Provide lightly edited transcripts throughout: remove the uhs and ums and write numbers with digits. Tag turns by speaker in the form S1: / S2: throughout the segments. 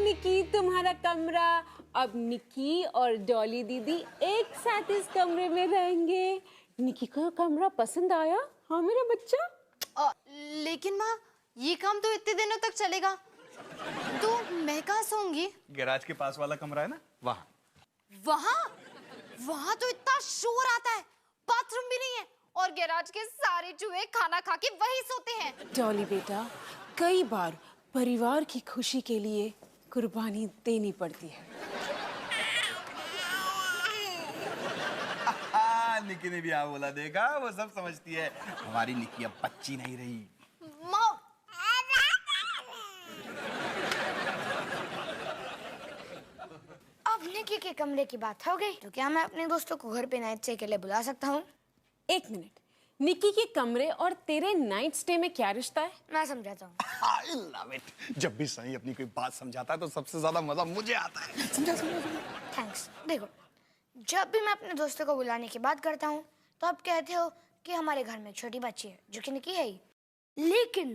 S1: निकी, तुम्हारा कमरा। अब निकी और डॉली दीदी एक साथ इस कमरे में रहेंगे। निकी को कमरा पसंद आया? हाँ मेरा बच्चा।
S2: लेकिन माँ, ये काम तो इतने दिनों तक चलेगा, तो मैं कहाँ सोऊंगी?
S3: गैराज के पास वाला कमरा है ना, वहाँ।
S2: वहाँ तो इतना शोर आता है, बाथरूम भी नहीं है, और गैराज के सारे चूहे खाना खा के वहीं सोते हैं।
S1: डॉली बेटा, कई बार परिवार की खुशी के लिए कुर्बानी देनी पड़ती है।
S3: निकी ने भी आ बोला, देखा, वो सब समझती है। हमारी निकी अब बच्ची नहीं रही।
S2: माँ,
S4: अब निकी के कमरे की बात हो गई, तो क्या मैं अपने दोस्तों को घर पे नाइट स्टे के लिए बुला सकता हूँ?
S1: एक मिनट, निकी के कमरे और तेरे नाइट स्टे में क्या रिश्ता है?
S4: मैं समझाता हूँ।
S3: I love it। जब भी सही अपनी कोई बात समझाता है तो सबसे ज्यादा मजा मुझे आता है। समझा।
S4: थैंक्स। देखो, जब भी मैं अपने दोस्तों को बुलाने की बात करता हूँ तो आप कहते हो कि हमारे घर में एक छोटी बच्ची है, जो कि निकी है ही। लेकिन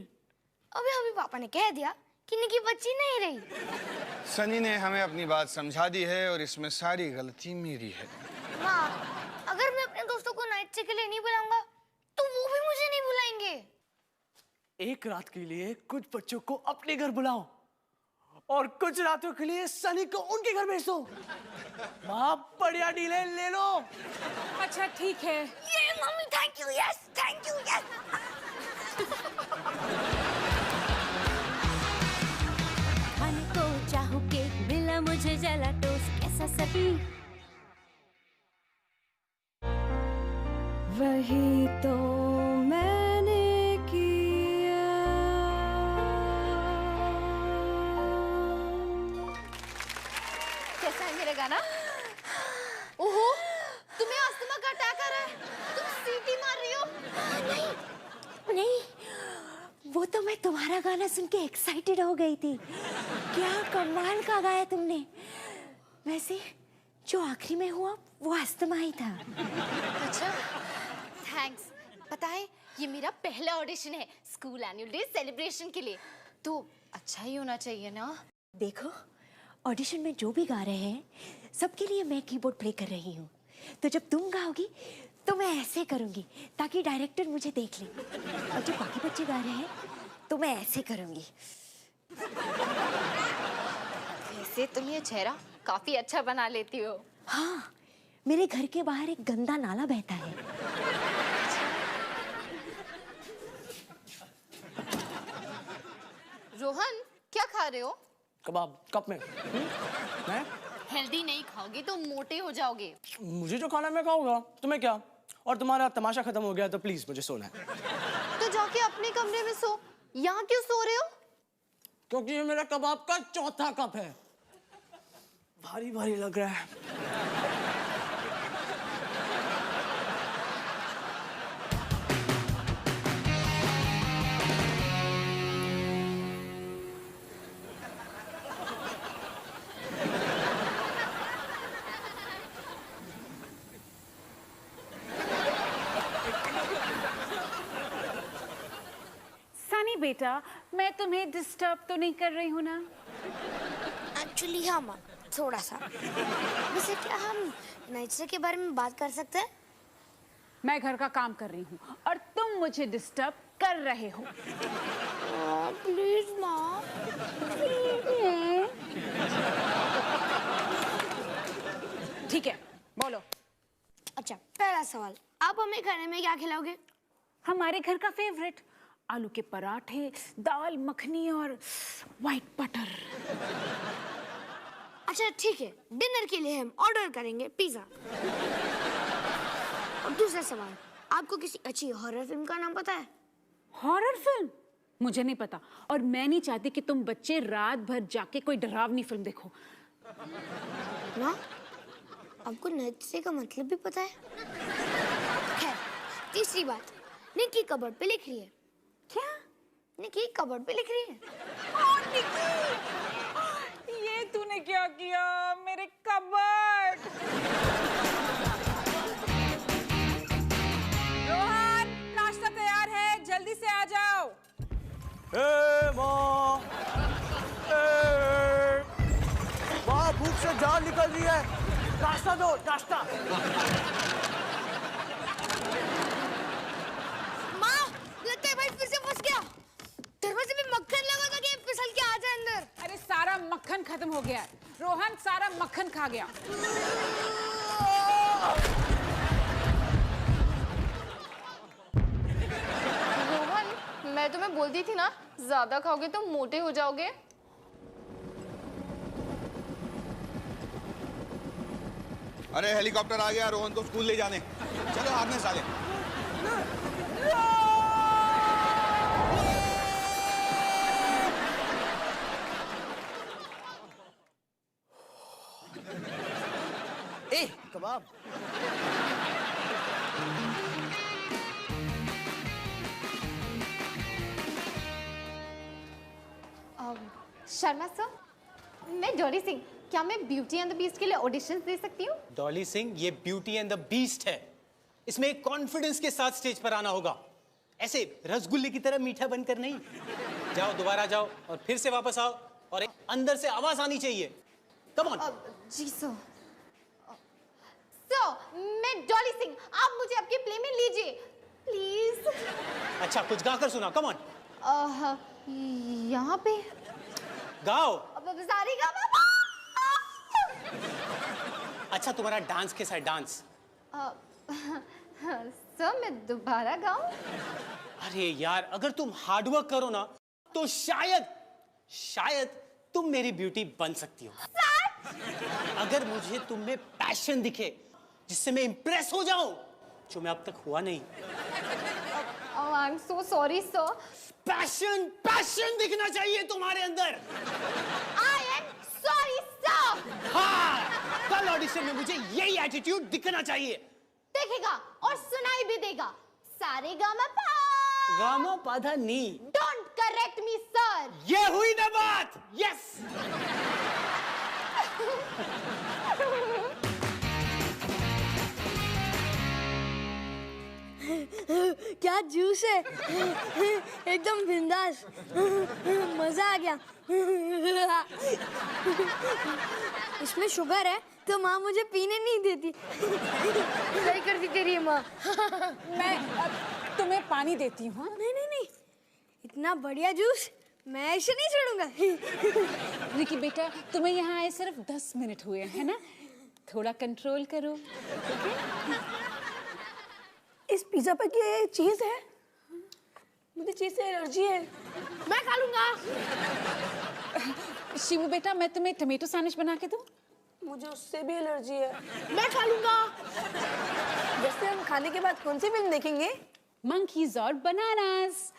S4: अभी पापा ने कह दिया कि निकी बच्ची नहीं रही।
S3: सनी ने हमें अपनी बात समझा दी है और इसमें सारी गलती मेरी है।
S4: माँ, अगर मैं अपने दोस्तों को नाइट स्टे के लिए नहीं बुलाऊंगा तो वो भी मुझे नहीं बुलाएंगे।
S5: एक रात के लिए कुछ बच्चों को अपने घर बुलाओ और कुछ रातों के लिए सनी को उनके घर भेज दो। माँ, बढ़िया डील है, ले लो।
S1: अच्छा ठीक है।
S4: ये mummy, thank you, yes, thank you, yes.
S6: खाने को चाहूं केक, मिला मुझे जला टोस्ट, कैसा सही?
S7: वही तो मैंने किया।
S2: कैसा है मेरा गाना? ओहो, तुम्हें अस्थमा का अटैक आ रहा है, तुम सीटी मार रही हो।
S6: नहीं, वो तो मैं तुम्हारा गाना सुन के एक्साइटेड हो गई थी। क्या कमाल का गाया तुमने। वैसे जो आखिरी में हुआ वो अस्थमा ही था।
S2: अच्छा, थैंक्स। पता है, ये मेरा पहला ऑडिशन है स्कूल एनुअल डे सेलिब्रेशन के लिए, तो अच्छा ही होना चाहिए ना।
S6: देखो, ऑडिशन में जो भी गा रहे हैं सबके लिए मैं कीबोर्ड प्ले कर रही हूँ, तो जब तुम गाओगी तो मैं ऐसे करूँगी ताकि डायरेक्टर मुझे देख ले, और जब बाकी बच्चे गा रहे हैं तो मैं ऐसे करूँगी।
S2: वैसे तुम ये चेहरा काफी अच्छा बना लेती हो।
S6: हाँ, मेरे घर के बाहर एक गंदा नाला बहता है।
S2: रोहन, क्या खा रहे हो?
S5: कबाब कप में। मैं
S2: हेल्दी नहीं खाओगे तो मोटे हो जाओगे।
S5: मुझे जो खाना मैं खाऊंगा, तुम्हें क्या? और तुम्हारा तमाशा खत्म हो गया तो प्लीज मुझे सोना है।
S2: तो जाके अपने कमरे में सो, यहाँ क्यों सो रहे हो?
S5: क्योंकि ये मेरा कबाब का चौथा कप है, भारी भारी लग रहा है।
S1: सनी बेटा, मैं तुम्हें डिस्टर्ब तो नहीं कर रही हूँ ना?
S4: एक्चुअली हाँ माँ, थोड़ा सा। वैसे क्या हम नाइट स्टे के बारे में बात कर सकते हैं?
S1: मैं घर का काम कर रही हूँ और तुम मुझे डिस्टर्ब कर रहे हो।
S4: प्लीज माँ।
S1: ठीक है, बोलो।
S4: अच्छा, पहला सवाल, आप हमें खाने में क्या खिलाओगे?
S1: हमारे घर का फेवरेट, आलू के पराठे, दाल मखनी और व्हाइट बटर।
S4: अच्छा ठीक है, डिनर के लिए हम ऑर्डर करेंगे पिज्जा। और दूसरा सवाल, आपको किसी अच्छी हॉरर फिल्म का नाम पता है?
S1: Horror film? मुझे नहीं पता, और मैं नहीं चाहती कि तुम बच्चे रात भर जाके कोई डरावनी फिल्म देखो।
S4: ना, आपको नाइट स्टे का मतलब भी पता है? खैर, तीसरी बात, निकी कबर्ड पे लिख रही है।
S1: क्या?
S4: निकी कबर्ड पे लिख रही है।
S1: ये तूने क्या किया मेरे कबर्ड? रोहन, नाश्ता तैयार है, जल्दी से आ जाओ।
S5: माँ, बाहर निकल रही है, रास्ता दो, रास्ता।
S4: माँ, लगता है भाई फिर से फंस गया। दरवाजे में मक्खन लगा था कि फिसल के आ जाए अंदर।
S1: अरे सारा मक्खन खत्म हो गया है। रोहन सारा मक्खन खा गया।
S2: रोहन, मैं तुम्हें बोलती थी ना, ज्यादा खाओगे तो मोटे हो जाओगे।
S3: अरे हेलीकॉप्टर आ गया, रोहन को स्कूल ले जाने। चलो आगे साले।
S5: ए, कबाब।
S2: शर्मा सर, मैं डॉली सिंह, क्या मैं ब्यूटी एंड द बीस्ट के लिए ऑडिशंस दे सकती हूँ?
S8: डॉली सिंह, ये ब्यूटी एंड द बीस्ट है। इसमें एक कॉन्फिडेंस के साथ स्टेज पर आना होगा, ऐसे रसगुल्ले की तरह मीठा बनकर नहीं। जाओ, दोबारा जाओ और फिर से वापस आओ और एक अंदर से आवाज आनी चाहिए। Come on.
S2: जी सर। सर, मैं डॉली सिंह, आप मुझे आपके प्ले में लीजिए प्लीज।
S8: अच्छा, कुछ गाकर सुना, कम ऑन।
S2: यहाँ पे
S8: गाओ।
S2: सारी गा।
S8: अच्छा, तुम्हारा डांस कैसा है, डांस?
S2: सर, मैं दोबारा गाऊं?
S8: अरे यार, अगर तुम हार्डवर्क करो ना तो शायद तुम मेरी ब्यूटी बन सकती हो। अगर मुझे तुम में पैशन दिखे जिससे मैं इंप्रेस हो जाऊं, जो मैं अब तक हुआ नहीं।
S2: I am so sorry sir.
S8: Passion दिखना चाहिए तुम्हारे अंदर।
S2: I am sorry sir.
S8: हाँ, कल ऑडिशन में मुझे यही एटीट्यूड दिखना चाहिए।
S2: देखेगा और सुनाई भी देगा। सारे गामा पा।
S8: गामा पाधा नी।
S2: Don't correct me sir.
S8: ये हुई ना बात। यस।
S4: क्या जूस है, एकदम बिंदास, मजा आ गया। इसमें शुगर है तो माँ मुझे पीने नहीं देती। सही करती तेरी माँ।
S1: मैं तुम्हें पानी देती हूँ।
S4: नहीं नहीं नहीं, इतना बढ़िया जूस मैं ऐसे नहीं छोड़ूंगा।
S1: रिकी बेटा, तुम्हें यहाँ आए सिर्फ 10 मिनट हुए हैं ना, थोड़ा कंट्रोल करो।
S7: इस पिज्जा पर क्या ये चीज है? मुझे चीज से एलर्जी है।
S4: मैं खा लूंगा।
S1: शिवू बेटा, मैं तुम्हें टमेटो सैंडविच बना के दूं?
S7: मुझे उससे भी एलर्जी है।
S4: मैं खा लूंगा।
S7: वैसे हम खाने के बाद कौन सी फिल्म देखेंगे?
S1: मंकीज और बनानास।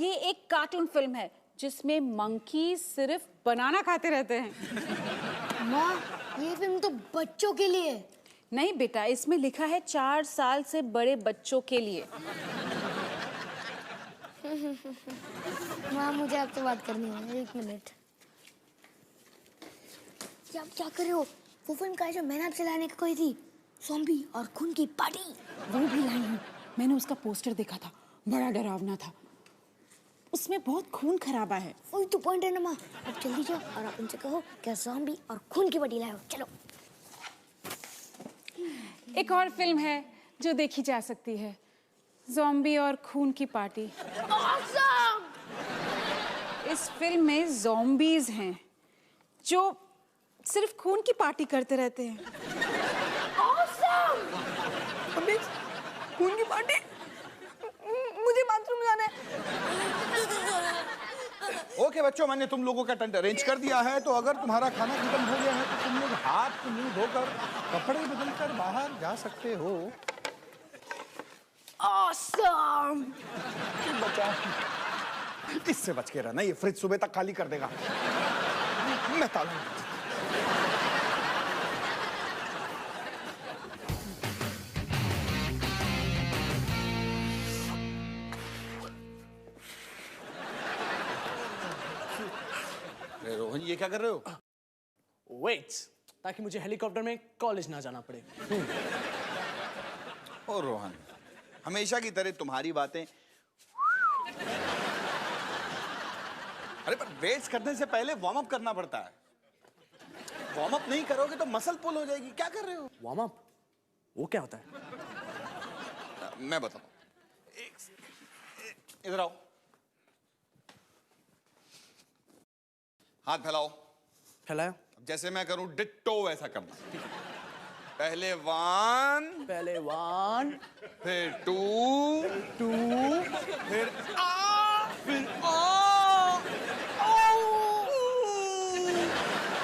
S1: ये एक कार्टून फिल्म है जिसमें मंकी सिर्फ बनाना खाते रहते हैं।
S4: माँ, ये फिल्म तो बच्चों के लिए है।
S1: नहीं बेटा, इसमें लिखा है 4 साल से बड़े बच्चों के लिए।
S4: माँ, मुझे आपसे बात करनी है, 1 मिनट। क्या आप क्या कर रहे हो? वो फिल्म का जो मैंने आपसे लाने की कोई थी, ज़ॉम्बी और खून की पार्टी,
S1: वो भी लाई हूँ। मैंने उसका पोस्टर देखा था, बड़ा डरावना था। उसमें बहुत खून खराबा है।
S4: वही तो पॉइंट है ना माँ। अब जल्दी जाओ और आप उनसे कहो क्या ज़ॉम्बी और खून की पार्टी लाओ। चलो।
S1: एक और फिल्म है जो देखी जा सकती है, ज़ॉम्बी और खून की पार्टी।
S4: Awesome!
S1: इस फिल्म में ज़ॉम्बीज हैं जो सिर्फ खून की पार्टी करते रहते हैं।
S4: Awesome!
S7: अबे, खून की पार्टी? मुझे बाथरूम जाना है।
S3: ओके बच्चों, मैंने तुम लोगों का टेंट अरेंज कर दिया है, तो अगर तुम्हारा खाना खत्म हो गया है तो तुम लोग हाथ मुंह धोकर कपड़े बदलकर बाहर जा सकते हो।
S7: Awesome!
S3: बचा, इससे बच के रहना, ये फ्रिज सुबह तक खाली कर देगा। मैं ताला रोहन, ये क्या कर रहे हो?
S5: वेट, ताकि मुझे हेलीकॉप्टर में कॉलेज ना जाना पड़े।
S3: ओ रोहन, हमेशा की तरह तुम्हारी बातें। अरे पर रेस करने से पहले वार्म अप करना पड़ता है। वार्म अप नहीं करोगे तो मसल पुल हो जाएगी। क्या कर रहे हो?
S5: वार्म अप वो क्या होता है?
S3: मैं बताता हूं। इधर आओ, हाथ फैलाओ।
S5: फैलाया।
S3: जैसे मैं करूं डिट्टो वैसा करना। पहले 1,
S5: पहले 1,
S3: फिर 2, फिर
S5: फिर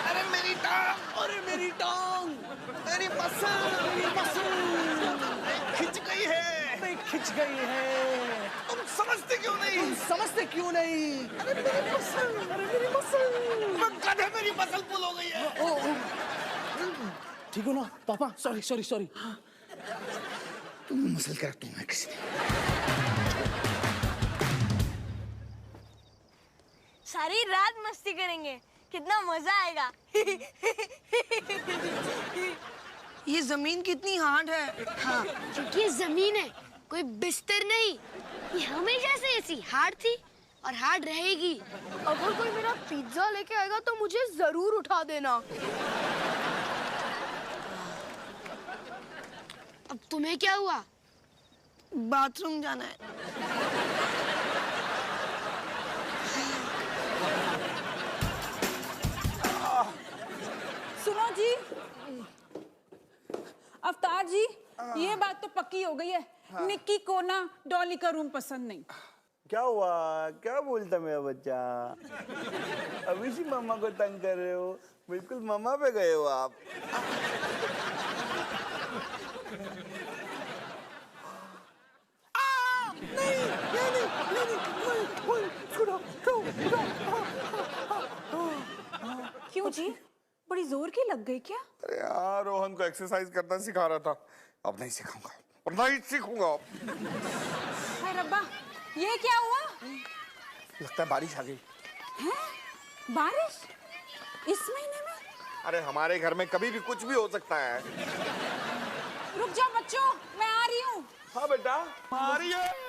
S3: अरे मेरी टांग,
S5: अरे मेरी टांग,
S3: मेरी मसल खिंच गई है।
S5: नहीं खिंच गई है।
S3: तुम समझते क्यों नहीं?
S5: समझते क्यों नहीं?
S3: अरे मेरी मसल, गधे मेरी मसल पुल हो गई है।
S5: ठीक हो ना पापा? Sorry sorry sorry.
S3: तुम मसल कर तुम है किसी ने।
S7: सारी रात मस्ती करेंगे, कितना मजा आएगा। ये जमीन कितनी हार्ड है।
S4: हाँ, क्योंकि ये जमीन है, कोई बिस्तर नहीं। ये हमेशा से ऐसी हार्ड थी और हार्ड रहेगी।
S7: अगर कोई मेरा पिज्जा लेके आएगा तो मुझे जरूर उठा देना।
S4: अब तुम्हें क्या हुआ?
S7: बाथरूम जाना है।
S1: सुनो जी, अवतार जी, ये बात तो पक्की हो गई है। निक्की को ना डॉली का रूम पसंद नहीं।
S9: क्या हुआ? क्या बोलता मेरा बच्चा? अभी से मम्मा को तंग कर रहे हो? बिल्कुल मम्मा पे गए हो आप।
S1: क्यों जी, बड़ी जोर की लग गई क्या?
S3: अरे यार, रोहन को एक्सरसाइज करना सिखा रहा था। अब नहीं सिखाऊंगा, अब नहीं सीखूंगा।
S1: हाय रब्बा, ये क्या हुआ?
S3: लगता है बारिश आ गई।
S1: हैं? बारिश इस महीने में?
S3: अरे हमारे घर में कभी भी कुछ भी हो सकता है।
S1: रुक जाओ बच्चों, मैं आ रही हूँ।
S3: हाँ बेटा, आ रही है।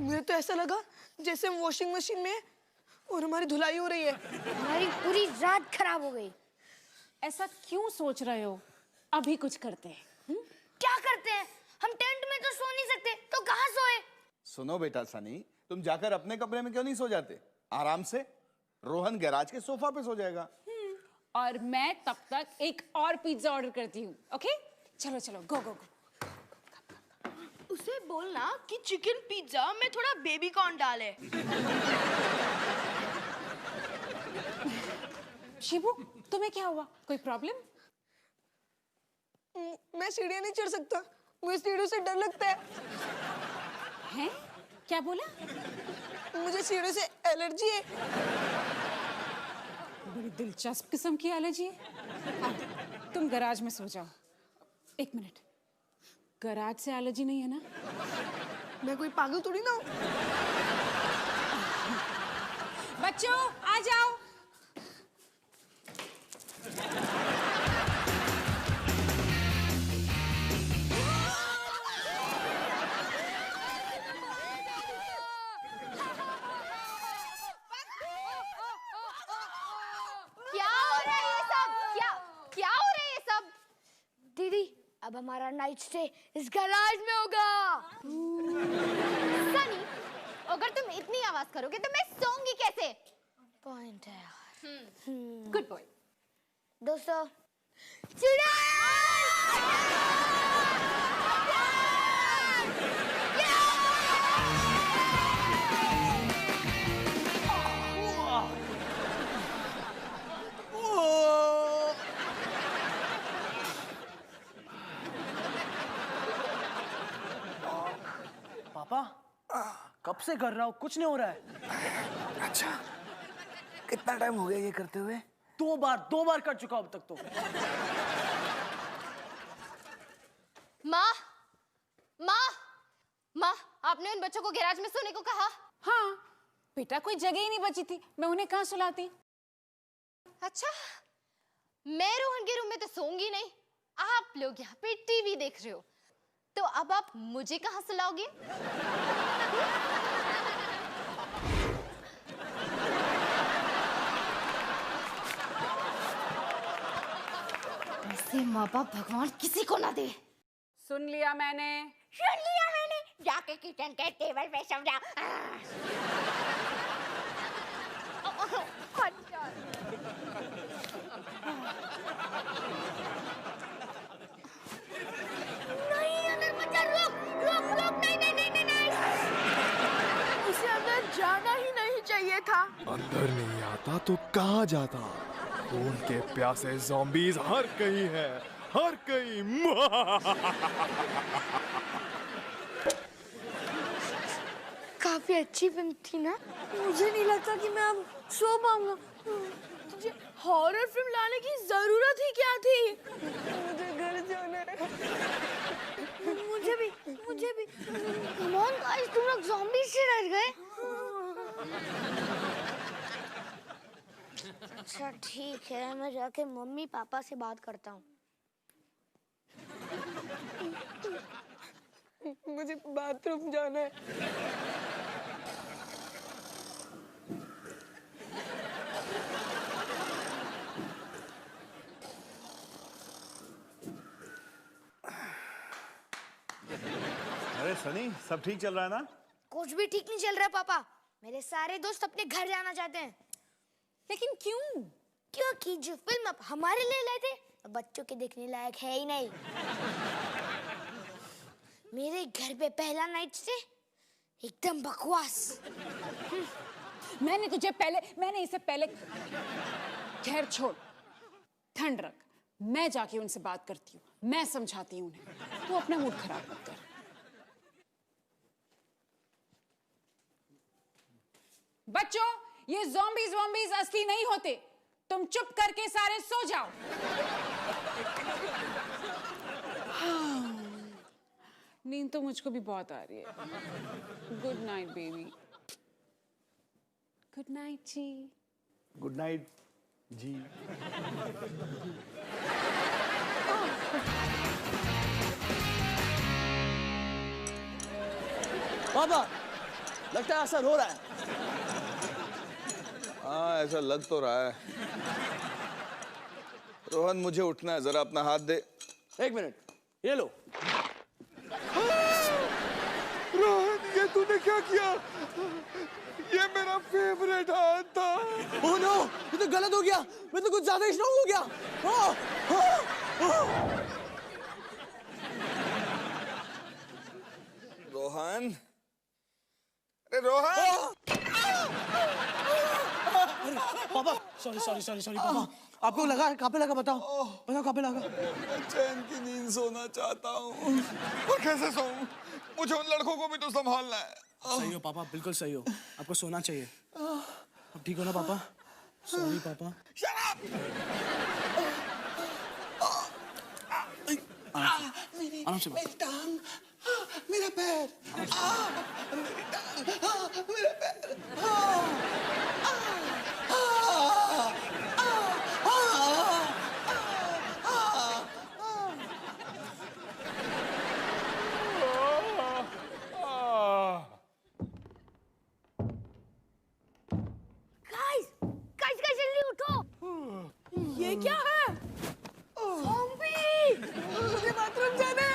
S7: मुझे तो ऐसा लगा जैसे हम वॉशिंग मशीन में हैं और हमारी धुलाई हो रही है।
S4: हमारी पूरी रात खराब हो गई।
S1: ऐसा क्यों सोच रहे हो? अभी कुछ करते हैं।
S4: क्या करते हैं? हम टेंट में तो सो नहीं सकते, तो कहाँ सोए?
S3: सुनो बेटा सनी, तुम जाकर अपने कमरे में क्यों नहीं सो जाते? आराम से रोहन गैराज के सोफा पे सो जाएगा।
S1: और मैं तब तक एक और पिज्जा ऑर्डर करती हूँ। ओके, चलो चलो, गो गो गो।
S7: उसे बोलना कि चिकन पिज्जा में थोड़ा बेबी कॉर्न डाले।
S1: शिबू, तुम्हें क्या हुआ? कोई प्रॉब्लम?
S7: मैं सीढ़ियाँ नहीं चढ़ सकता, मुझे सीढ़ियों से डर लगता है।
S1: हैं? क्या बोला?
S7: मुझे सीढ़ियों से एलर्जी है।
S1: बड़ी दिलचस्प किस्म की एलर्जी है। तुम गैराज में सो जाओ। एक मिनट, गैराज से एलर्जी नहीं है ना?
S7: मैं कोई पागल थोड़ी ना हूँ।
S1: बच्चों आ जाओ।
S2: क्या हो रहा है ये सब? क्या हो रहा है ये सब?
S4: दीदी, अब हमारा नाइट स्टे इस गैराज में होगा।
S2: सनी, अगर तुम इतनी आवाज करोगे तो मैं सोऊंगी कैसे?
S4: पॉइंट है यार।
S1: Good boy.
S4: दोस्तों,
S5: पापा कब से कर रहा हूँ, कुछ नहीं हो रहा है।
S9: अच्छा, कितना टाइम हो गया ये करते हुए?
S5: दो बार कर चुका हूं अब तक तो।
S2: माँ, माँ, माँ, आपने उन बच्चों को गैराज में सोने को कहा?
S1: हाँ बेटा, कोई जगह ही नहीं बची थी, मैं उन्हें कहाँ सुलाती।
S2: अच्छा, मैं रोहन के रूम में तो सोऊंगी नहीं। आप लोग यहाँ पे टीवी देख रहे हो, तो अब आप मुझे कहाँ सुलाओगे? ऐसे माँ बाप भगवान किसी को ना दे।
S1: सुन लिया मैंने।
S2: जाके किचन के टेबल पे सो जाओ।
S4: नहीं अंदर मत जा, रुक रुक रुक, नहीं नहीं नहीं नहीं नहीं,
S7: उसे अंदर जाना ही नहीं चाहिए था।
S10: अंदर नहीं आता तो कहाँ जाता? खून के प्यासे ज़ॉम्बीज़ हर कहीं है, हर कहीं।
S4: काफी अच्छी फिल्म थी ना? मुझे नहीं लगता कि मैं अब सो पाऊंगा।
S7: तुझे हॉरर फिल्म लाने की जरूरत ही क्या थी? मुझे घर जाना है।
S4: मुझे भी। कम ऑन गाइस, तुम लोग ज़ॉम्बी से डर गए? अच्छा ठीक है, मैं जाके मम्मी पापा से बात करता हूँ।
S7: मुझे बाथरूम जाना है।
S3: अरे सनी, सब ठीक चल रहा है ना?
S4: कुछ भी ठीक नहीं चल रहा पापा। मेरे सारे दोस्त अपने घर जाना चाहते हैं।
S1: लेकिन क्यों?
S4: क्योंकि जो फिल्म अब हमारे लिए लाए थे बच्चों के देखने लायक है ही नहीं। मेरे घर पे पहला नाइट स्टे एकदम बकवास।
S1: मैंने इसे पहले खैर छोड़, ठंड रख, मैं जाके उनसे बात करती हूँ, मैं समझाती हूँ उन्हें। तू अपना मूड खराब मत कर। बच्चों, ये ज़ॉम्बीज़ असली नहीं होते। तुम चुप करके सारे सो जाओ। नींद तो मुझको भी बहुत आ रही है। Good night baby. Good night जी।
S3: गुड नाइट जी।
S5: पापा, लगता है असर हो रहा है।
S3: हाँ, ऐसा लग तो रहा है। रोहन, मुझे उठना है, जरा अपना हाथ दे।
S5: एक मिनट, ये लो।
S10: रोहन, ये तूने क्या किया? ये मेरा फेवरेट हाथ था।
S5: ओह नो, ये तो गलत हो गया। मैं तो कुछ ज्यादा ही स्ट्रांग हो गया।
S3: रोहन, अरे रोहन!
S5: पापा, सॉरी पापा। आपको लगा कहाँ पे लगा? बताओ कहाँ पे लगा?
S3: चैन की नींद सोना चाहता हूँ, और कैसे सोऊं? मुझे उन लड़कों को भी तो संभालना है।
S5: सही हो पापा, बिल्कुल सही हो। आपको सोना चाहिए। अब ठीक हो ना पापा? सॉरी पापा। आराम से
S3: मेरी टांग, मेरा पैर, मेरी टांग, मेरा पैर।
S4: गाइस जल्दी उठो।
S7: ये क्या है?
S4: ज़ॉम्बी!
S7: मुझे बाथरूम जाना है।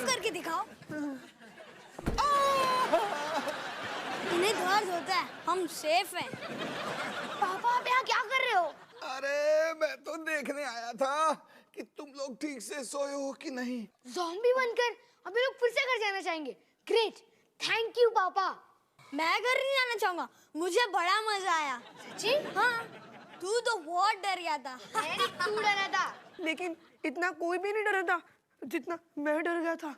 S4: करके दिखाओ। इन्हें दर्द होता है, हम सेफ हैं। पापा आप यहाँ क्या कर रहे हो?
S3: अरे मैं तो देखने आया था कि तुम लोग ठीक से सोए हो कि नहीं।
S4: ज़ॉम्बी बनकर अभी लोग फिर से घर जाना चाहेंगे। ग्रेट, थैंक यू पापा।
S7: मैं घर नहीं जाना चाहूंगा, मुझे बड़ा मजा आया।
S4: सच्ची?
S7: हाँ, तू तो बहुत डर गया था।
S2: अरे तू डरा था।
S7: लेकिन इतना कोई भी नहीं डरा था जितना मैं डर गया था।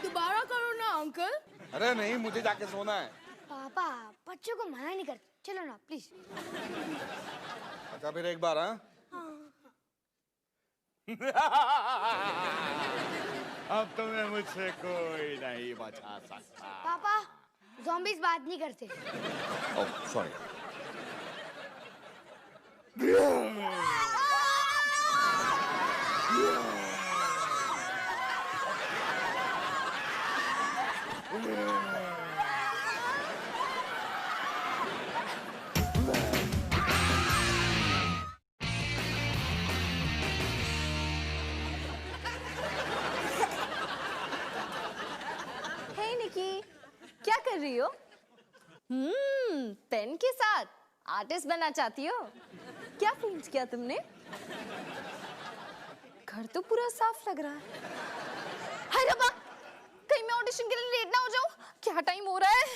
S7: दोबारा करो ना अंकल।
S3: अरे नहीं, मुझे जाके सोना है।
S4: पापा बच्चों को मना नहीं करते, चलो ना प्लीज।
S3: अच्छा फिर एक बार। हाँ अब तुम्हें मुझसे कोई नहीं बचा सकता।
S4: पापा ज़ॉम्बीज़ बात नहीं करते।
S3: Oh sorry.
S2: हे निकी, क्या कर रही हो? पेन के साथ आर्टिस्ट बनना चाहती हो? क्या पेंट किया तुमने? घर तो पूरा साफ लग रहा है। हाय रब्बा, कहीं मैं ऑडिशन के लिए लेट ना हो जाऊं? क्या टाइम हो रहा है?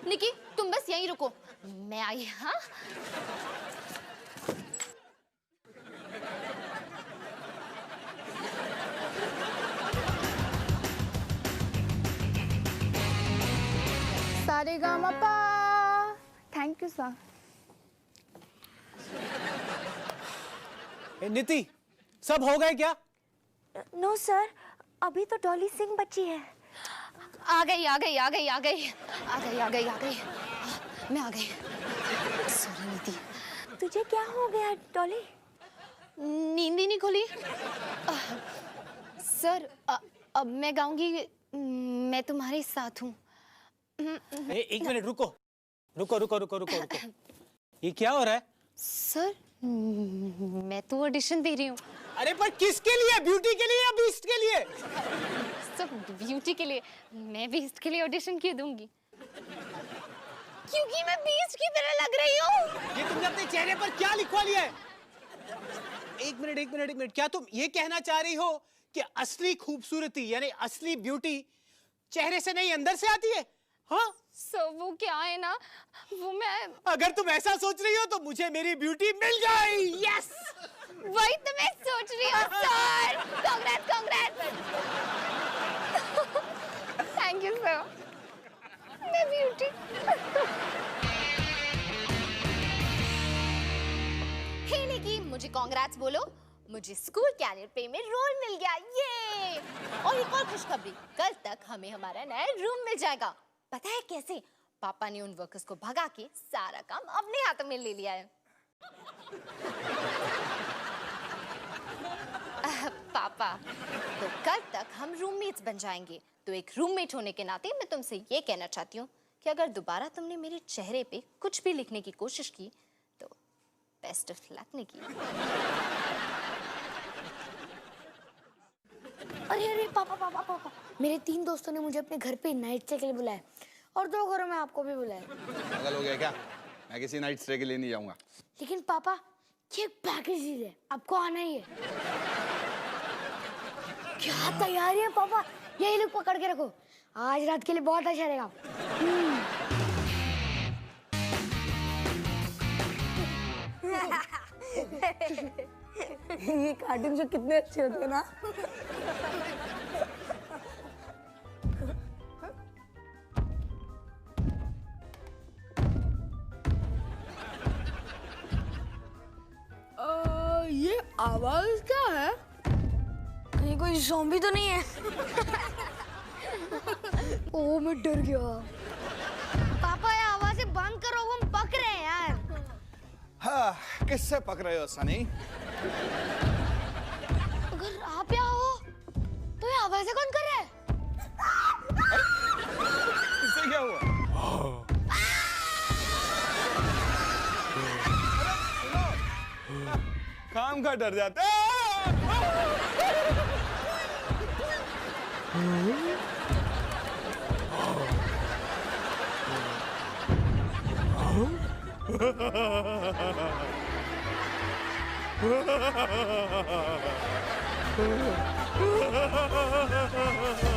S2: निकी, तुम बस यहीं रुको, मैं आई। हाँ सारेगामापा। Thank you sir.
S8: नीति, सब हो गए क्या?
S6: नो सर, अभी तो डॉली सिंह बची है।
S2: आ गई आ गई आ गई आ गई आ गई आ गई आ गई, मैं आ गई। सॉरी नीति।
S6: तुझे क्या हो गया डॉली?
S2: नींद ही नहीं खुली। सर अब मैं गाऊंगी, मैं तुम्हारे साथ हूँ।
S8: एक मिनट रुको रुको रुको रुको रुको रुको। ये क्या हो रहा है?
S2: सर मैं तो ऑडिशन दे रही हूँ।
S8: अरे पर किसके लिए? ब्यूटी के लिए या बीस्ट के लिए?
S2: सब ब्यूटी के लिए। मैं बीस्ट के लिए ऑडिशन क्यों दूंगी? क्योंकि मैं बीस्ट की तरह लग रही हूँ।
S8: ये तुमने अपने चेहरे पर क्या लिखवा लिया है? एक मिनट, क्या तुम ये कहना चाह रही हो कि असली खूबसूरती यानी असली ब्यूटी चेहरे से नहीं अंदर से आती है? हाँ
S2: सर वो क्या है ना, वो मैं,
S8: अगर तुम ऐसा सोच रही हो तो मुझे मेरी ब्यूटी मिल जाए।
S2: यस, वही तो मैं सोच रही हूँ sir. Congress Congress. Thank you sir. मैं ब्यूटी। हे निकी, मुझे कांग्रेस बोलो, मुझे स्कूल कैरियर पे में रोल मिल गया। ये और एक और खुशखबरी, कल तक हमें हमारा नया रूम मिल जाएगा। पता है कैसे? पापा ने उन वर्कर्स को भगा के सारा काम अपने हाथों में ले लिया है। पापा, तो कल तक हम रूममेट्स बन जाएंगे। तो एक रूममेट होने के नाते मैं तुमसे ये कहना चाहती हूँ कि अगर दोबारा तुमने मेरे चेहरे पे कुछ भी लिखने की कोशिश की तो बेस्ट ऑफ लक निकी।
S4: अरे पापा पापा पापा, मेरे 3 दोस्तों ने मुझे अपने घर पे नाइट स्टे के लिए बुलाया और 2 घरों में आपको भी बुलाया।
S3: पागल हो गया क्या? मैं किसी नाइट स्टे के लिए नहीं जाऊंगा।
S4: लेकिन पापा ये पैकेज है, आपको आना ही है। क्या तैयारी है पापा? यही लोग पकड़ के रखो, आज रात के लिए बहुत अच्छा रहेगा।
S7: ये कार्टून शो कितने अच्छे होते हैं ना। ये आवाज क्या है? कहीं कोई ज़ॉम्बी तो नहीं है?
S4: ओ मैं डर गया। पापा ये आवाजें बंद करो, हम पक रहे हैं यार।
S3: हाँ, किससे पक रहे हो सनी?
S4: अगर आप यहाँ हो तो ये आवाजें कौन कर रहा है?
S3: इससे क्या हुआ? काम का डर जाता है।
S10: Ha ha ha ha ha!